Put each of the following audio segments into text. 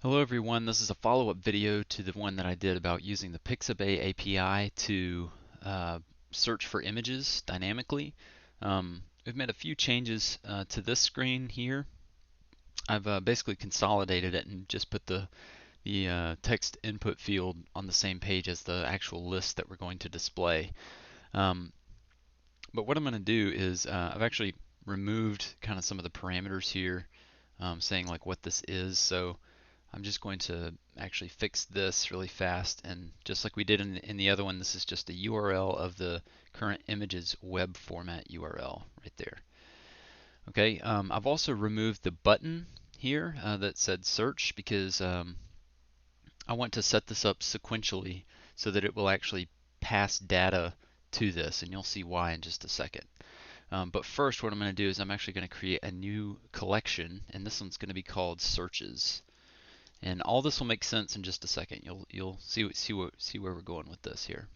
Hello everyone, this is a follow-up video to the one that I did about using the Pixabay API to search for images dynamically. We've made a few changes to this screen here. I've basically consolidated it and just put the text input field on the same page as the actual list that we're going to display. Um, but what I'm going to do is I've actually removed kind of some of the parameters here, saying like what this is. So I'm just going to actually fix this really fast, and just like we did in the other one, this is just a URL of the current image's web format URL right there. Okay, I've also removed the button here that said search because I want to set this up sequentially so that it will actually pass data to this, and you'll see why in just a second. But first, what I'm going to do is I'm actually going to create a new collection, and this one's going to be called searches. And all this will make sense in just a second. You'll see where we're going with this here.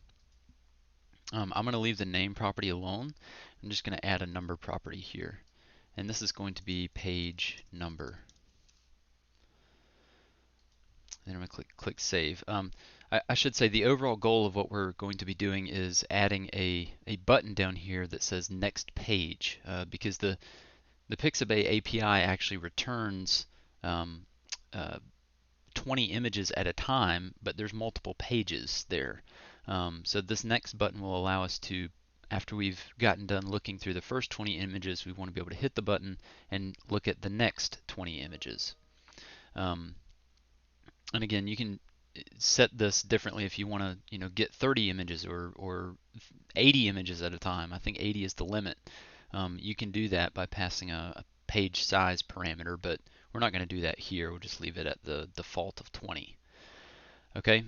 I'm going to leave the name property alone. I'm just going to add a number property here, and this is going to be page number. Then I'm going to click save. I should say the overall goal of what we're going to be doing is adding a button down here that says next page, because the Pixabay API actually returns um, uh, 20 images at a time, but there's multiple pages there. So this next button will allow us to, after we've gotten done looking through the first 20 images, we want to be able to hit the button and look at the next 20 images. Um, and again, you can set this differently if you want to, get 30 images or 80 images at a time. I think 80 is the limit. You can do that by passing a page size parameter, but we're not going to do that here. We'll just leave it at the default of 20. Okay,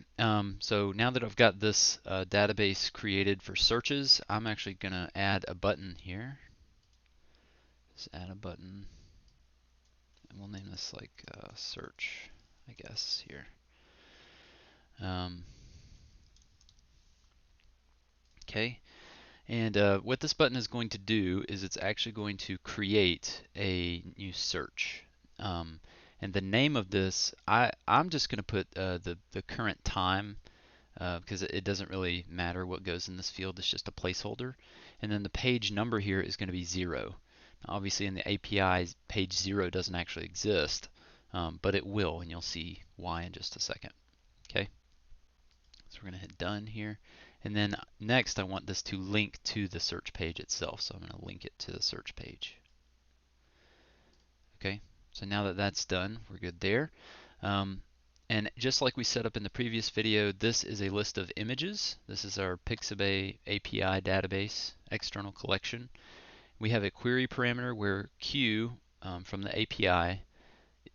so now that I've got this database created for searches, I'm actually going to add a button here. Just add a button, and we'll name this like search, I guess, here. Um, okay, and what this button is going to do is it's actually going to create a new search. Um, and the name of this, I'm just going to put the current time, because it doesn't really matter what goes in this field. It's just a placeholder. And then the page number here is going to be 0. Now, obviously in the API, page 0 doesn't actually exist, but it will, and you'll see why in just a second. Okay, so we're going to hit done here. And then next I want this to link to the search page itself, so I'm going to link it to the search page. Okay, so now that that's done, we're good there. And just like we set up in the previous video, this is a list of images. This is our Pixabay API database external collection. We have a query parameter where Q from the API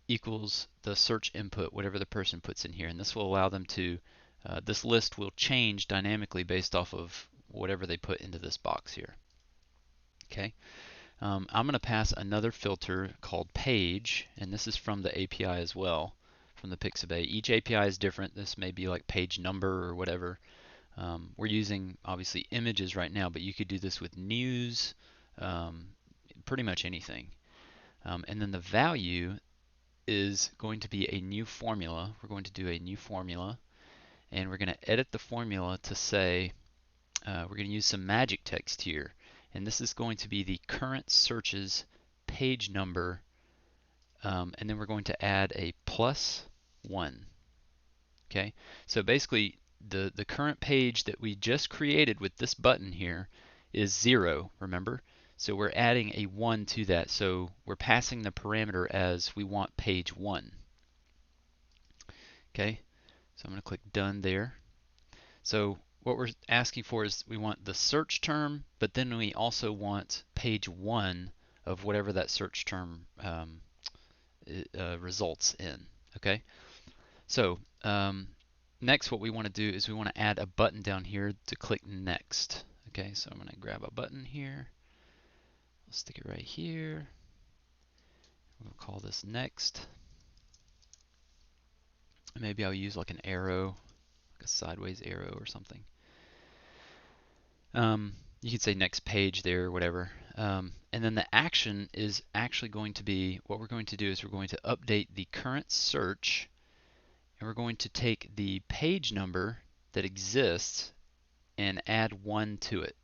equals the search input, whatever the person puts in here. And this will allow them to, this list will change dynamically based off of whatever they put into this box here. Okay. I'm going to pass another filter called page, and this is from the API as well, from the Pixabay. Each API is different. This may be like page number or whatever. We're using obviously images right now, but you could do this with news, pretty much anything. And then the value is going to be a new formula. We're going to do a new formula, and we're going to edit the formula to say, we're going to use some magic text here. And this is going to be the current searches page number, and then we're going to add a +1. Okay, so basically the current page that we just created with this button here is 0, remember? So we're adding a 1 to that, so we're passing the parameter as we want page 1. Okay, so I'm going to click done there. So what we're asking for is we want the search term, but then we also want page 1 of whatever that search term results in. Okay, so next what we want to do is we want to add a button down here to click next. Okay, so I'm going to grab a button here. I'll stick it right here. We'll call this next. Maybe I'll use like an arrow, like a sideways arrow or something. You could say next page there or whatever. And then the action is actually going to be, what we're going to do is we're going to update the current search and we're going to take the page number that exists and add 1 to it.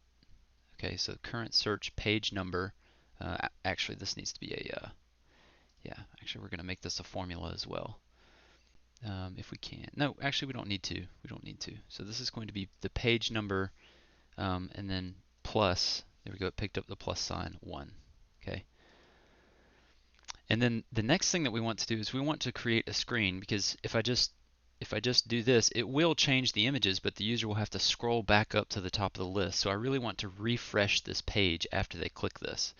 Okay, so current search page number. Actually, this needs to be a, yeah, actually we're going to make this a formula as well. If we can. No, actually we don't need to. We don't need to. So this is going to be the page number and then plus, there we go, it picked up the plus sign 1. Okay. And then the next thing that we want to do is we want to create a screen, because if I just do this, it will change the images, but the user will have to scroll back up to the top of the list. So I really want to refresh this page after they click this.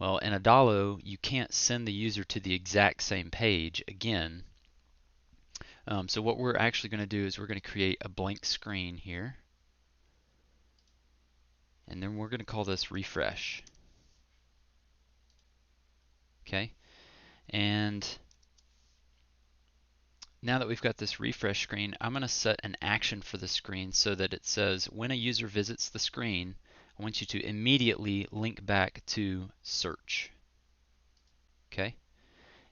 Well, in Adalo, you can't send the user to the exact same page again. So what we're actually going to do is we're going to create a blank screen here. And then we're going to call this refresh. Okay. And now that we've got this refresh screen, I'm going to set an action for the screen so that it says when a user visits the screen, I want you to immediately link back to search. Okay?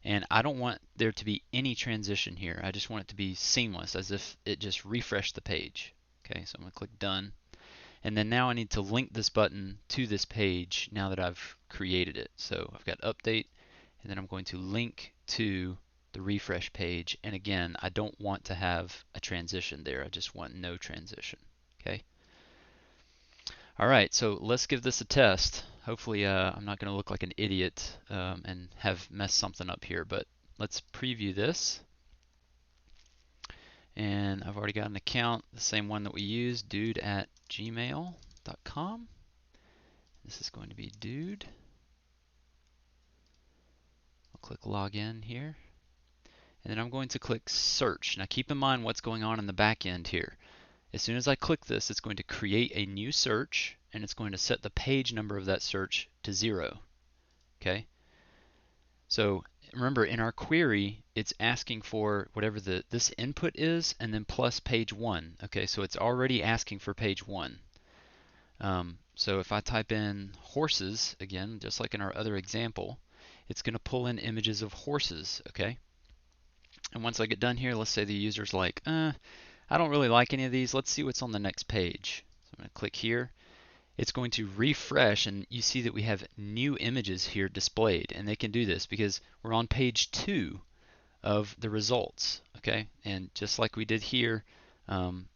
And I don't want there to be any transition here. I just want it to be seamless, as if it just refreshed the page. Okay, so I'm going to click done. And then now I need to link this button to this page now that I've created it. So I've got update, and then I'm going to link to the refresh page. And again, I don't want to have a transition there. I just want no transition. Okay. All right, so let's give this a test. Hopefully I'm not going to look like an idiot and have messed something up here, but let's preview this. And I've already got an account, the same one that we used, dude@gmail.com. This is going to be dude. I'll click login here. And then I'm going to click search. Now keep in mind what's going on in the back end here. As soon as I click this, it's going to create a new search, and it's going to set the page number of that search to 0. Okay? So remember, in our query, it's asking for whatever this input is, and then plus page 1. Okay, so it's already asking for page 1. So if I type in horses, again, just like in our other example, it's going to pull in images of horses. Okay? And once I get done here, let's say the user's like, I don't really like any of these. Let's see what's on the next page. So I'm going to click here. It's going to refresh, and you see that we have new images here displayed. And they can do this because we're on page 2 of the results. Okay, and just like we did here,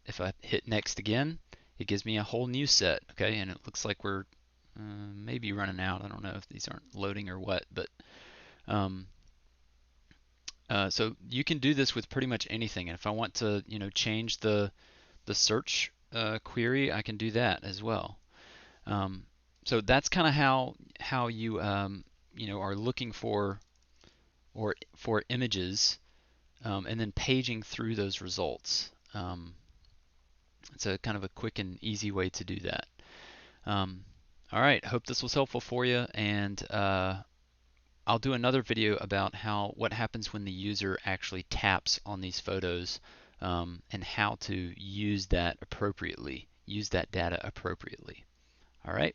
if I hit next again, it gives me a whole new set. Okay, and it looks like we're maybe running out. I don't know if these aren't loading or what, but so you can do this with pretty much anything. And if I want to, change the search query, I can do that as well. So that's kind of how you are looking for images and then paging through those results. It's a kind of a quick and easy way to do that. All right, hope this was helpful for you, and I'll do another video about what happens when the user actually taps on these photos and how to use that appropriately, use that data appropriately. All right.